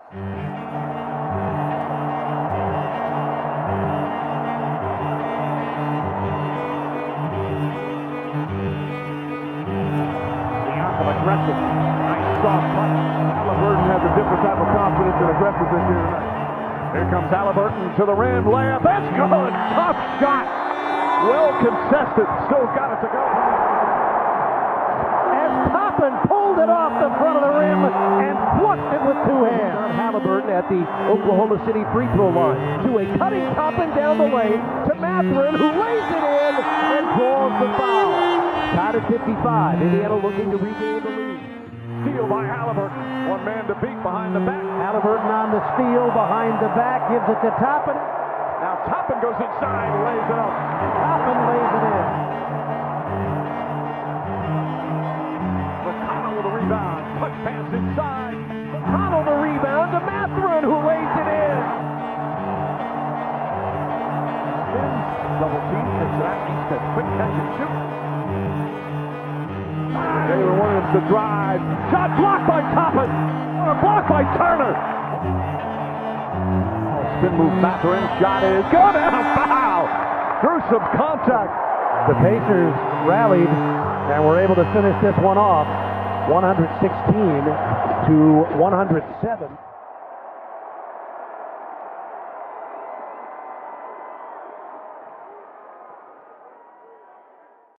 Aggressive. Nice soft punch. Halliburton has a different type of confidence and aggressiveness here tonight. Here comes Halliburton to the rim. Layup. That's good. Tough shot. Well contested. Still got it to go. As Toppin pulled it off the front of the rim and flushed it with two hands. Halliburton at the Oklahoma City free throw line to a cutting Toppin down the lane to Mathurin, who lays it in and draws the foul. Tied at 55. Indiana looking to regain the lead. Steal by Halliburton. One man to beat behind the back. Halliburton on the steal behind the back, gives it to Toppin. Now Toppin goes inside, lays it up. Toppin lays it in. McConnell with a rebound. Punch pass inside. McConnell the rebound to Mathurin, who lays it in. Spins. Double team. Cincinnati needs to quick catch and shoot. Taylor Williams to drive. Shot blocked by Toppin. Blocked by Turner. Spin move Mathurin. Shot is good and a foul. Gruesome contact. The Pacers rallied and were able to finish this one off 116 to 107.